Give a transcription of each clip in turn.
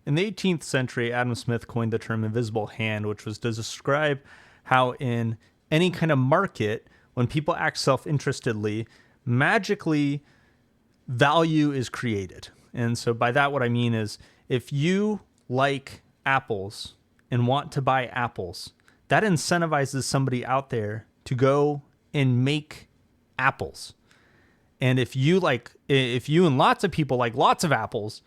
In the 18th century, Adam Smith coined the term invisible hand, which was to describe how in any kind of market, when people act self-interestedly, magically value is created. And so by that, what I mean is if you like apples and want to buy apples, that incentivizes somebody out there to go and make apples. And if you and lots of people like lots of apples,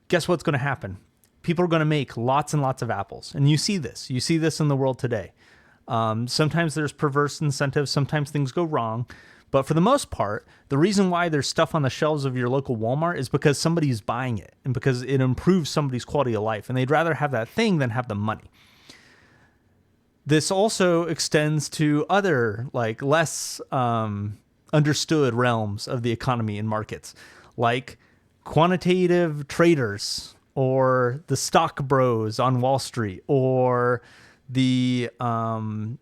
guess what's going to happen? People are going to make lots and lots of apples. And you see this in the world today. Sometimes there's perverse incentives. Sometimes things go wrong. But for the most part, the reason why there's stuff on the shelves of your local Walmart is because somebody's buying it and because it improves somebody's quality of life. And they'd rather have that thing than have the money. This also extends to other, like, less understood realms of the economy and markets, like quantitative traders or the stock bros on Wall Street or the, I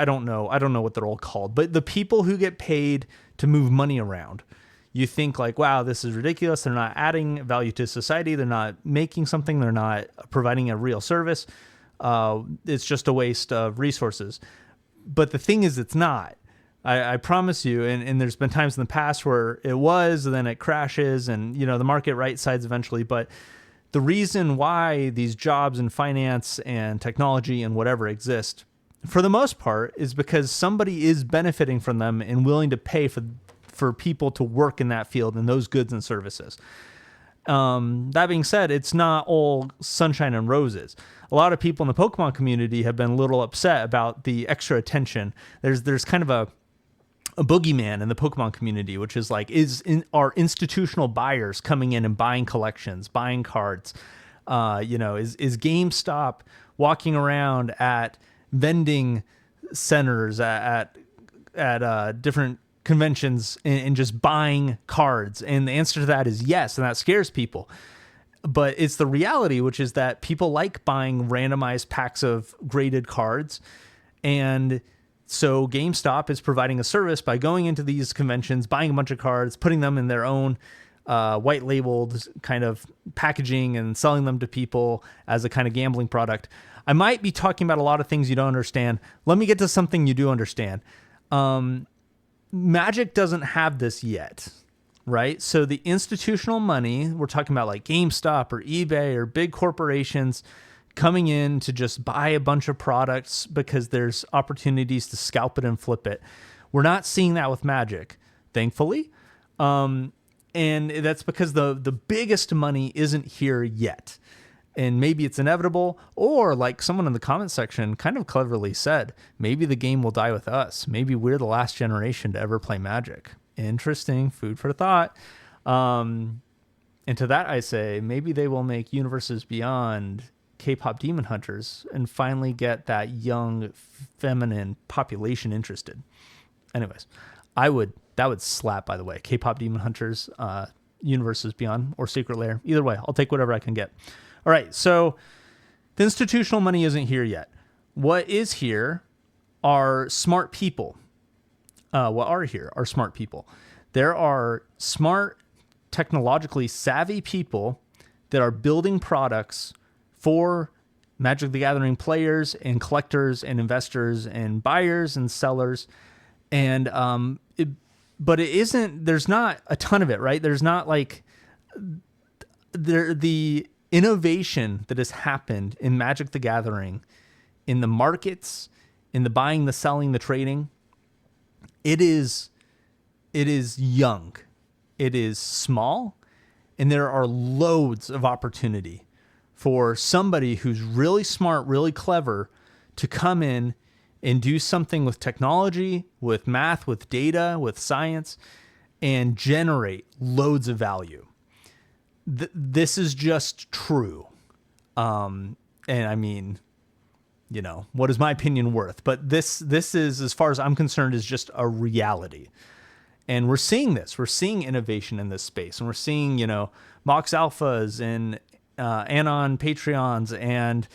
don't know what they're all called, but the people who get paid to move money around. You think like, wow, this is ridiculous. They're not adding value to society. They're not making something. They're not providing a real service. It's just a waste of resources. But the thing is, it's not. I promise you, and there's been times in the past where it was, and then it crashes, and the market right sides eventually. But the reason why these jobs in finance and technology and whatever exist, for the most part, is because somebody is benefiting from them and willing to pay for people to work in that field and those goods and services. That being said, it's not all sunshine and roses. A lot of people in the Pokemon community have been a little upset about the extra attention. There's kind of a boogeyman in the Pokemon community, which is like, are institutional buyers coming in and buying collections, buying cards? Is GameStop walking around at vending centers at different conventions and just buying cards? And the answer to that is yes, and that scares people. But it's the reality, which is that people like buying randomized packs of graded cards. And so GameStop is providing a service by going into these conventions, buying a bunch of cards, putting them in their own white labeled kind of packaging and selling them to people as a kind of gambling product. I might be talking about a lot of things you don't understand. Let me get to something you do understand. Magic doesn't have this yet, right? So the institutional money, we're talking about like GameStop or eBay or big corporations coming in to just buy a bunch of products because there's opportunities to scalp it and flip it. We're not seeing that with Magic, thankfully. And that's because the biggest money isn't here yet. And maybe it's inevitable, or like someone in the comment section kind of cleverly said, maybe the game will die with us. Maybe we're the last generation to ever play Magic. Interesting, food for thought. And to that I say, maybe they will make Universes Beyond K-pop Demon Hunters and finally get that young feminine population interested. Anyways, that would slap, by the way. K-pop Demon Hunters, Universes Beyond, or Secret Lair. Either way, I'll take whatever I can get. All right, so the institutional money isn't here yet. What is here are smart people. What are here are smart people. There are smart, technologically savvy people that are building products for Magic the Gathering players and collectors and investors and buyers and sellers. And but it isn't, there's not a ton of it, right? There's not like the innovation that has happened in Magic the Gathering, in the markets, in the buying, the selling, the trading. It is young. It is small, and there are loads of opportunity for somebody who's really smart, really clever to come in and do something with technology, with math, with data, with science, and generate loads of value. This is just true. And I mean, what is my opinion worth? But this is, as far as I'm concerned, is just a reality. And we're seeing this. We're seeing innovation in this space. And we're seeing, Mox Alphas and Anon Patreons and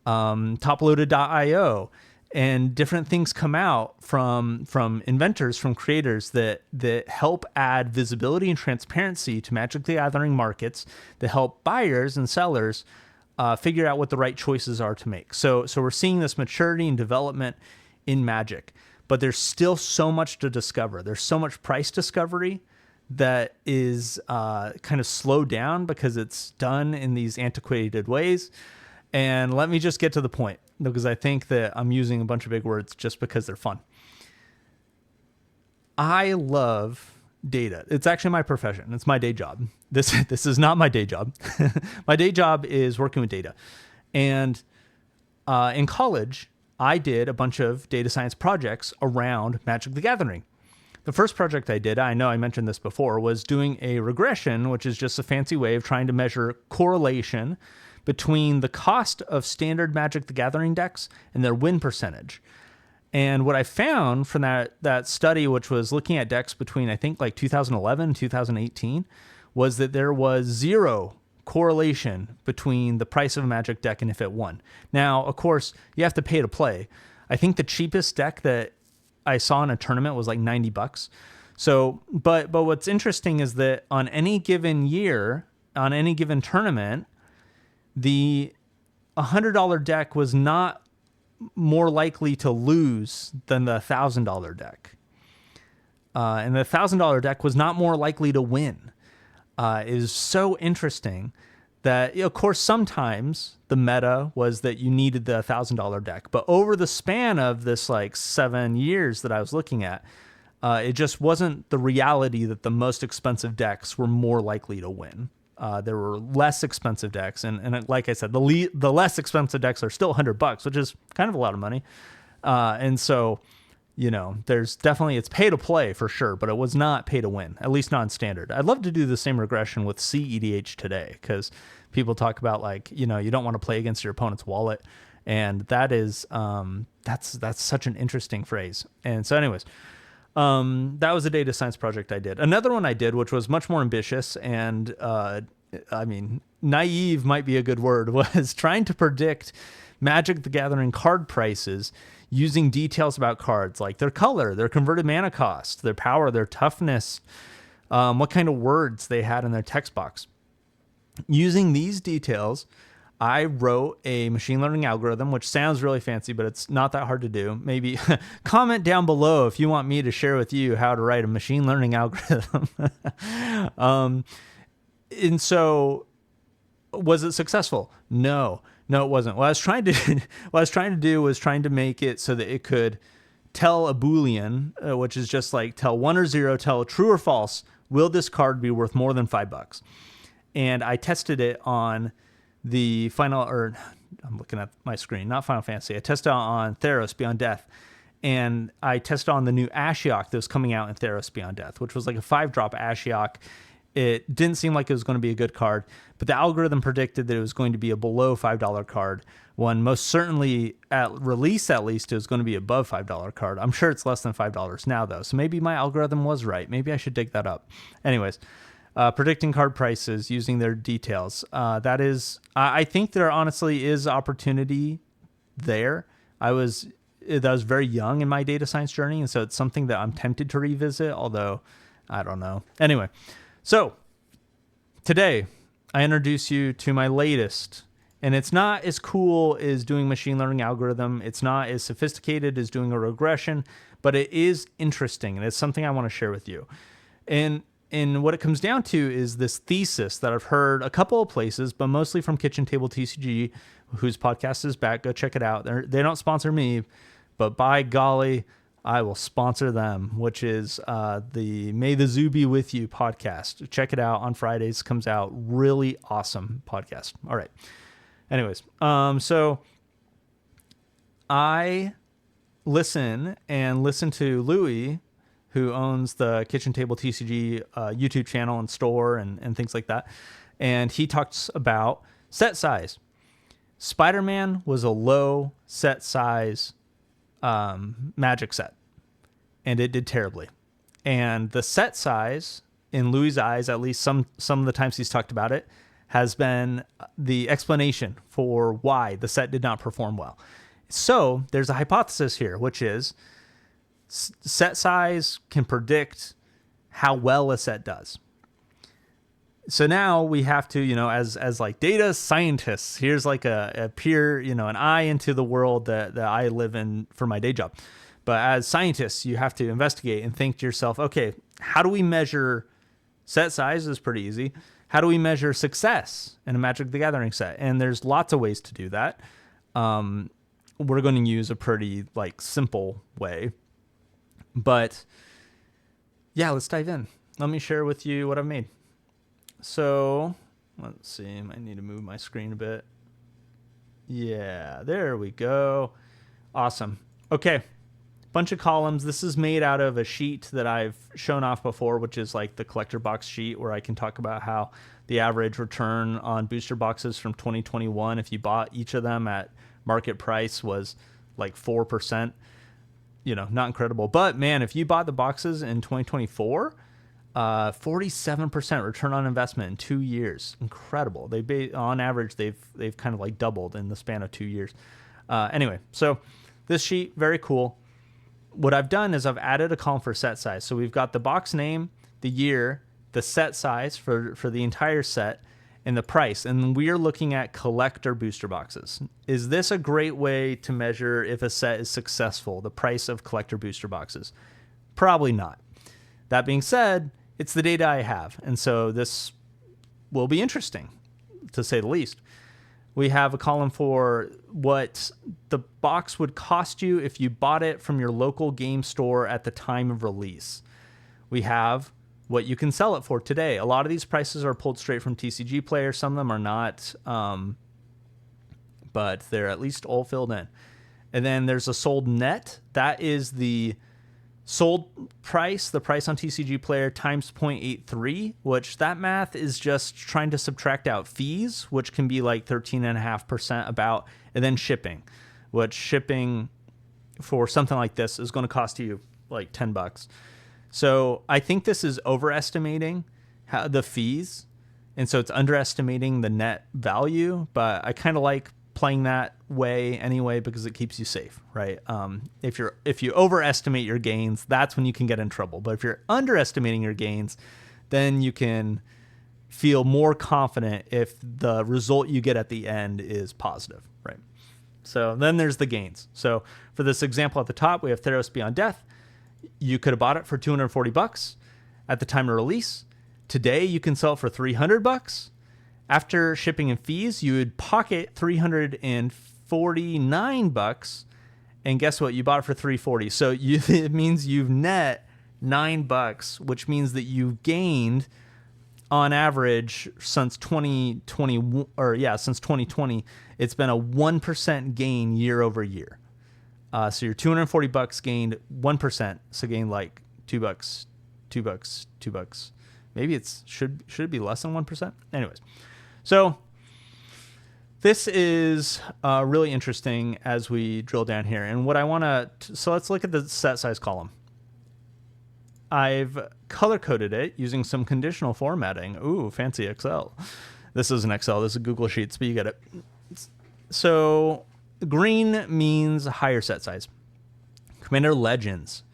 toploaded.io and different things come out from inventors, from creators that help add visibility and transparency to Magic the Gathering markets, that help buyers and sellers figure out what the right choices are to make. So we're seeing this maturity and development in Magic, but there's still so much to discover. There's so much price discovery that is kind of slowed down because it's done in these antiquated ways. And let me just get to the point, because I think that I'm using a bunch of big words just because they're fun. I love data. It's actually my profession. It's my day job. This is not my day job. My day job is working with data. And in college, I did a bunch of data science projects around Magic the Gathering. The first project I did, I know I mentioned this before, was doing a regression, which is just a fancy way of trying to measure correlation between the cost of standard Magic the Gathering decks and their win percentage. And what I found from that study, which was looking at decks between, I think, like 2011 and 2018, was that there was zero correlation between the price of a Magic deck and if it won. Now, of course, you have to pay to play. I think the cheapest deck that I saw in a tournament was like $90. So, but what's interesting is that on any given year, on any given tournament, the $100 deck was not more likely to lose than the $1,000 deck. And the $1,000 deck was not more likely to win. It is so interesting that, of course, sometimes the meta was that you needed the $1,000 deck. But over the span of this like 7 years that I was looking at, it just wasn't the reality that the most expensive decks were more likely to win. There were less expensive decks, and like I said, the less expensive decks are still $100, which is kind of a lot of money. And so, you know, there's definitely, it's pay to play for sure, but it was not pay to win, at least not in standard. I'd love to do the same regression with CEDH today, because people talk about, like, you know, you don't want to play against your opponent's wallet, and that is that's such an interesting phrase. And so, anyways. That was a data science project I did. Another one I did, which was much more ambitious and, I mean, naive might be a good word, was trying to predict Magic the Gathering card prices using details about cards, like their color, their converted mana cost, their power, their toughness, what kind of words they had in their text box. Using these details, I wrote a machine learning algorithm, which sounds really fancy, but it's not that hard to do. Maybe comment down below if you want me to share with you how to write a machine learning algorithm. And so, was it successful? No, it wasn't. What I was trying to do was trying to make it so that it could tell a Boolean, which is just like tell 1 or 0, tell true or false, will this card be worth more than $5? And I tested it on the final, or I'm looking at my screen, not Final Fantasy. I tested on Theros Beyond Death, and I tested on the new Ashiok that was coming out in Theros Beyond Death, which was like a 5-drop Ashiok. It didn't seem like it was going to be a good card, but the algorithm predicted that it was going to be a below $5 card, when most certainly at release, at least, it was going to be above $5 card. I'm sure it's less than $5 now, though, so maybe my algorithm was right. Maybe I should dig that up. Anyways, predicting card prices using their details. That is, I think there honestly is opportunity there. I was very young in my data science journey, and so it's something that I'm tempted to revisit, although I don't know. Anyway, so today I introduce you to my latest, and it's not as cool as doing machine learning algorithm. It's not as sophisticated as doing a regression, but it is interesting, and it's something I want to share with you. And what it comes down to is this thesis that I've heard a couple of places, but mostly from Kitchen Table TCG, whose podcast is back. Go check it out. They don't sponsor me, but by golly, I will sponsor them, which is the May the Zoo Be With You podcast. Check it out on Fridays. Comes out. Really awesome podcast. All right. Anyways, so I listen to Louis, who owns the Kitchen Table TCG YouTube channel and store and things like that. And he talks about set size. Spider-Man was a low set size Magic set, and it did terribly. And the set size, in Louis' eyes, at least some of the times he's talked about it, has been the explanation for why the set did not perform well. So there's a hypothesis here, which is set size can predict how well a set does. So now we have to, as like data scientists, here's like a peer, an eye into the world that I live in for my day job. But as scientists, you have to investigate and think to yourself, okay, how do we measure set size? Is pretty easy. How do we measure success in a Magic the Gathering set? And there's lots of ways to do that. We're going to use a pretty like simple way. But yeah, let's dive in. Let me share with you what I've made. So let's see, I might need to move my screen a bit. Yeah, there we go. Awesome. Okay. Bunch of columns. This is made out of a sheet that I've shown off before, which is like the collector box sheet, where I can talk about how the average return on booster boxes from 2021, if you bought each of them at market price, was like 4%. Not incredible. But man, if you bought the boxes in 2024, 47% return on investment in 2 years. Incredible. On average, they've kind of like doubled in the span of 2 years. Anyway, so this sheet, very cool. What I've done is I've added a column for set size. So we've got the box name, the year, the set size for the entire set, and the price. And we are looking at collector booster boxes. Is this a great way to measure if a set is successful, the price of collector booster boxes? Probably not. That being said, it's the data I have. And so this will be interesting, to say the least. We have a column for what the box would cost you if you bought it from your local game store at the time of release. We have what you can sell it for today. A lot of these prices are pulled straight from TCG Player. Some of them are not, but they're at least all filled in. And then there's a sold net. That is the sold price, the price on TCG Player times 0.83, which that math is just trying to subtract out fees, which can be like 13.5% about, and then shipping, which shipping for something like this is going to cost you like $10. So I think this is overestimating the fees, and so it's underestimating the net value, but I kind of like playing that way anyway because it keeps you safe, right? If you overestimate your gains, that's when you can get in trouble. But if you're underestimating your gains, then you can feel more confident if the result you get at the end is positive, right? So then there's the gains. So for this example at the top, we have Theros Beyond Death. You could have bought it for $240 at the time of release. Today you can sell it for $300. After shipping and fees, you would pocket $349, and guess what? You bought it for $340. So it means you've net $9, which means that you've gained, on average, since 2020, since 2020, it's been a 1% gain year over year. So your $240 gained 1%, so gained like $2, $2. Maybe should it be less than 1%? Anyways. So this is really interesting as we drill down here. And what I want so let's look at the set size column. I've color-coded it using some conditional formatting. Ooh, fancy Excel. This isn't Excel, this is Google Sheets, but you get it. So green means higher set size. Commander Legends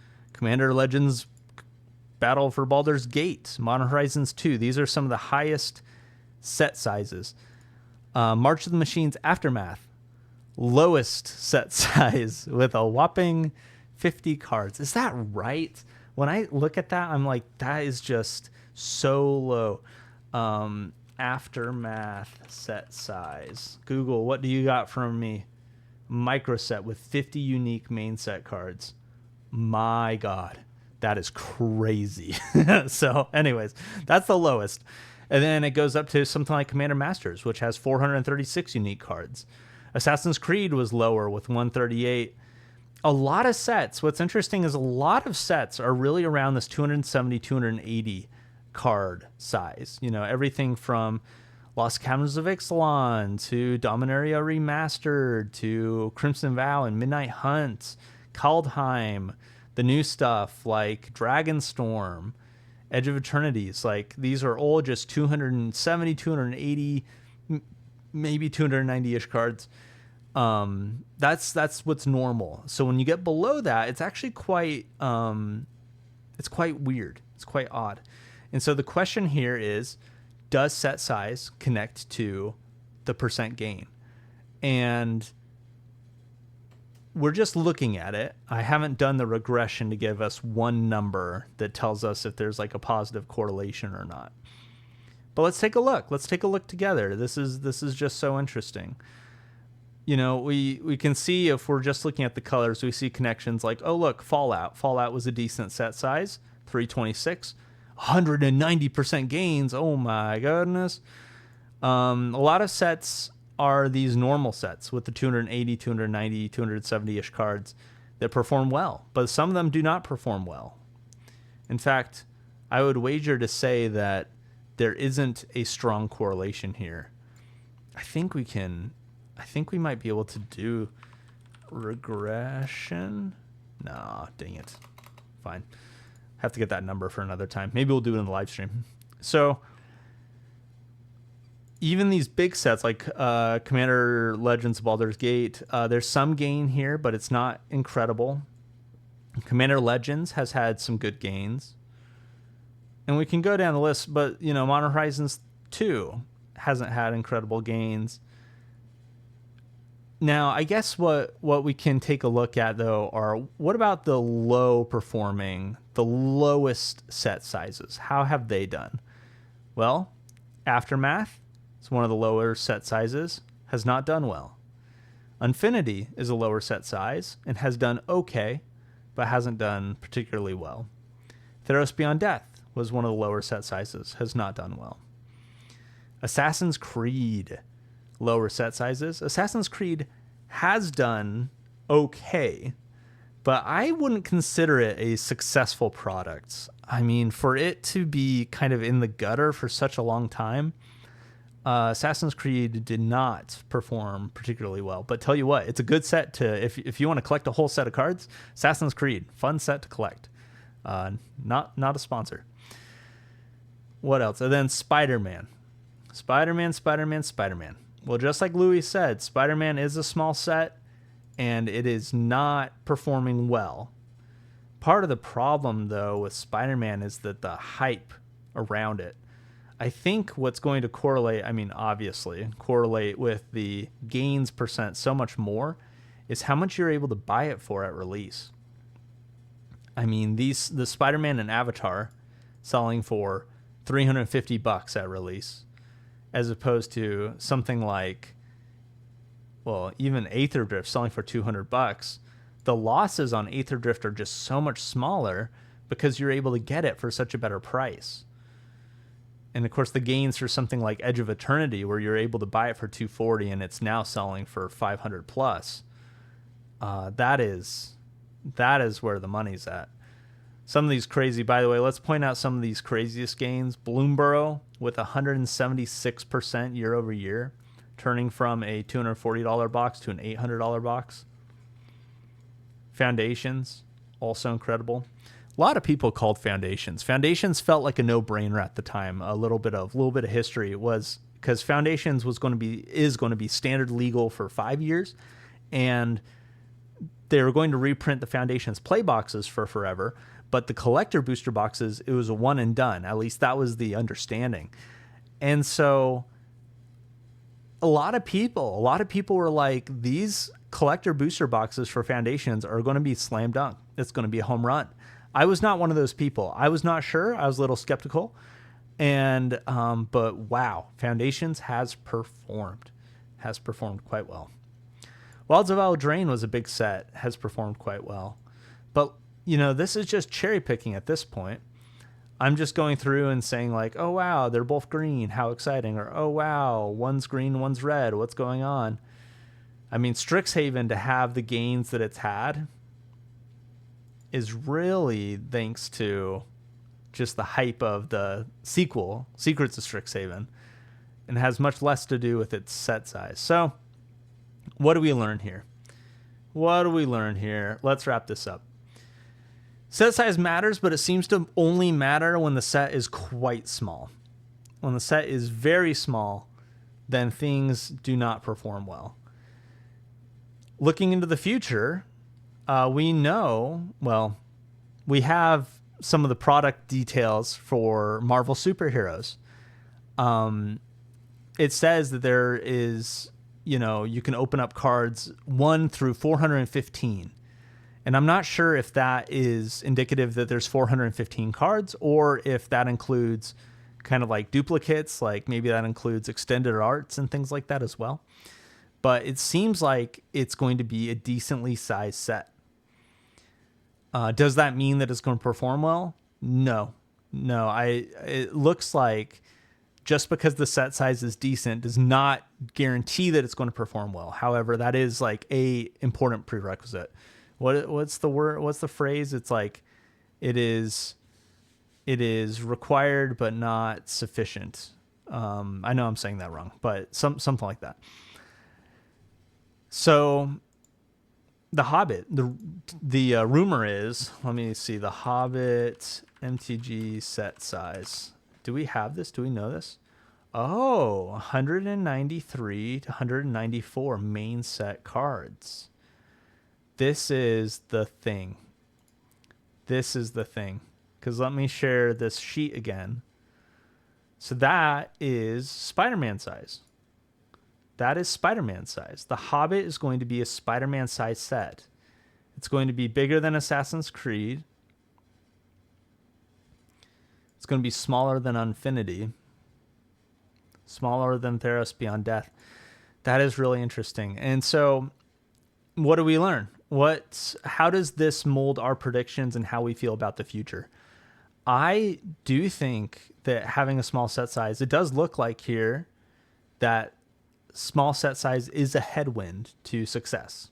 Battle for Baldur's Gate, Modern Horizons 2. These are some of the highest set sizes. March of the Machines Aftermath, lowest set size with a whopping 50 cards. Is that right? When I look at that, I'm like, that is just so low. Aftermath set size. Google, what do you got from me? Micro set with 50 unique main set cards. My God, that is crazy. So anyways, that's the lowest. And then it goes up to something like Commander Masters, which has 436 unique cards. Assassin's Creed was lower with 138. A lot of sets. What's interesting is a lot of sets are really around this 270, 280 card size. Everything from Lost Caverns of Ixalan to Dominaria Remastered to Crimson Vow and Midnight Hunt, Kaldheim, the new stuff like Dragonstorm, Edge of Eternities. Like, these are all just 270, 280, maybe 290-ish cards. That's what's normal. So when you get below that, it's actually quite weird. It's quite odd. And so the question here is, does set size connect to the percent gain? And we're just looking at it. I haven't done the regression to give us one number that tells us if there's like a positive correlation or not. But let's take a look. Let's take a look together. This is just so interesting. You know, we can see, if we're just looking at the colors, we see connections like, oh, look, Fallout. Fallout was a decent set size, 326, 190% gains. Oh my goodness. A lot of sets are these normal sets with the 280, 290, 270-ish cards that perform well, but some of them do not perform well. In fact, I would wager to say that there isn't a strong correlation here. I think we might be able to do regression. Nah, dang it. Fine. Have to get that number for another time. Maybe we'll do it in the live stream. So even these big sets like Commander Legends of Baldur's Gate, there's some gain here, but it's not incredible. Commander Legends has had some good gains. And we can go down the list, but, you know, Modern Horizons 2 hasn't had incredible gains. Now, I guess what we can take a look at, though, are what about the low performing, the lowest set sizes? How have they done? Well, Aftermath is one of the lower set sizes, has not done well. Infinity is a lower set size and has done okay, but hasn't done particularly well. Theros Beyond Death was one of the lower set sizes, has not done well. Assassin's Creed, lower set sizes. Assassin's Creed has done okay, but I wouldn't consider it a successful product. I mean, for it to be kind of in the gutter for such a long time, Assassin's Creed did not perform particularly well. But tell you what, it's a good set to, if you want to collect a whole set of cards, Assassin's Creed, fun set to collect. Not a sponsor. What else? And then Spider-Man. Spider-Man. Well, just like Louis said, Spider-Man is a small set, and it is not performing well. Part of the problem, though, with Spider-Man is that the hype around it. I think what's going to correlate with the gains percent so much more is how much you're able to buy it for at release. I mean, the Spider-Man and Avatar selling for $350 at release, as opposed to something like, well, even Aether Drift selling for $200. The losses on Aether Drift are just so much smaller because you're able to get it for such a better price. And of course, the gains for something like Edge of Eternity, where you're able to buy it for $240 and it's now selling for $500 plus, that is where the money's at. Some of these crazy, by the way, let's point out some of these craziest gains. Bloomborough with 176% year over year, turning from a $240 box to an $800 box. Foundations, also incredible. A lot of people called Foundations. Foundations felt like a no-brainer at the time. A little bit of history was because Foundations is going to be standard legal for 5 years, and they were going to reprint the Foundations play boxes for forever. But the collector booster boxes, it was a one and done. At least that was the understanding. And so a lot of people were like, these collector booster boxes for Foundations are going to be slam dunk. It's going to be a home run. I was not one of those people. I was not sure. I was a little skeptical. And but wow, Foundations has performed quite well. Wilds of Eldraine was a big set, has performed quite well. But you know, this is just cherry picking at this point. I'm just going through and saying like, oh wow, they're both green, how exciting, or oh wow, one's green, one's red, what's going on? I mean, Strixhaven, to have the gains that it's had is really thanks to just the hype of the sequel, Secrets of Strixhaven, and has much less to do with its set size. So, what do we learn here? Let's wrap this up. Set size matters, but it seems to only matter when the set is quite small. When the set is very small, then things do not perform well. looking into the future, we know, well, we have some of the product details for Marvel superheroes. It says that there is, you can open up cards 1 through 415. And I'm not sure if that is indicative that there's 415 cards, or if that includes kind of like duplicates, like maybe that includes extended arts and things like that as well. But it seems like it's going to be a decently sized set. Does that mean that it's going to perform well? No. It looks like just because the set size is decent does not guarantee that it's going to perform well. However, that is like a important prerequisite. What's the word? What's the phrase? It's like it is required but not sufficient. I know I'm saying that wrong, but something like that. So the Hobbit, the rumor is, let me see, the Hobbit MTG set size. Do we have this? Do we know this? Oh, 193 to 194 main set cards. This is the thing. Because let me share this sheet again. So that is Spider-Man size. The Hobbit is going to be a Spider-Man size set. It's going to be bigger than Assassin's Creed. It's going to be smaller than Infinity. Smaller than Theros Beyond Death. That is really interesting. And so what do we learn? How does this mold our predictions and how we feel about the future? I do think that having a small set size, it does look like here that small set size is a headwind to success.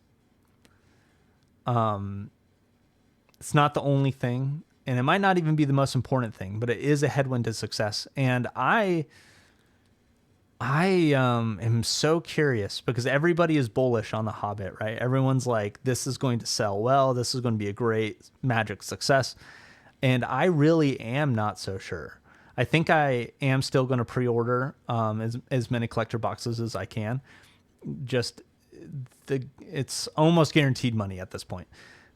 It's not the only thing, and it might not even be the most important thing, but it is a headwind to success. And I am so curious because everybody is bullish on the Hobbit, right? Everyone's like, this is going to sell well. This is going to be a great Magic success. And I really am not so sure. I think I am still going to pre-order as many collector boxes as I can. It's almost guaranteed money at this point.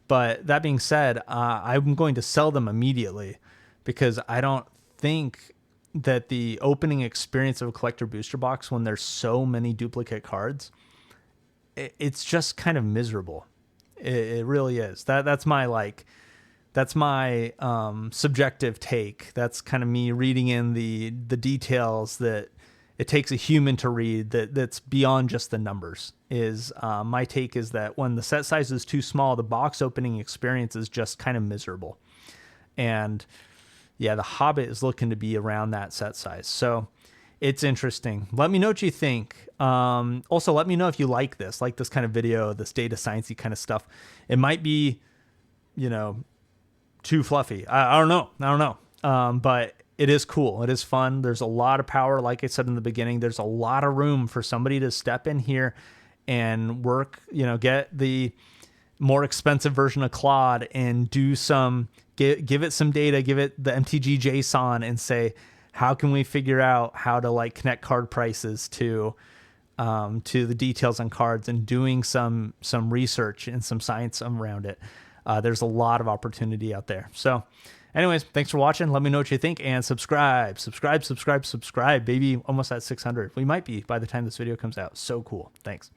But that being said, I'm going to sell them immediately because I don't think that the opening experience of a collector booster box when there's so many duplicate cards, it's just kind of miserable. It really is. That's my subjective take. That's kind of me reading in the details that it takes a human to read that's beyond just the numbers. My take is that when the set size is too small, the box opening experience is just kind of miserable. And yeah, the Hobbit is looking to be around that set size. So it's interesting. Let me know what you think. Also, let me know if you like this kind of video, this data sciencey kind of stuff. It might be, too fluffy. I don't know. But it is cool. It is fun. There's a lot of power. Like I said in the beginning, there's a lot of room for somebody to step in here and work, get the more expensive version of Claude and do give it some data, give it the MTG JSON and say, how can we figure out how to connect card prices to the details on cards, and doing some research and some science around it. There's a lot of opportunity out there. So anyways, thanks for watching. Let me know what you think, and subscribe, baby. Almost at 600. We might be by the time this video comes out. So cool. Thanks.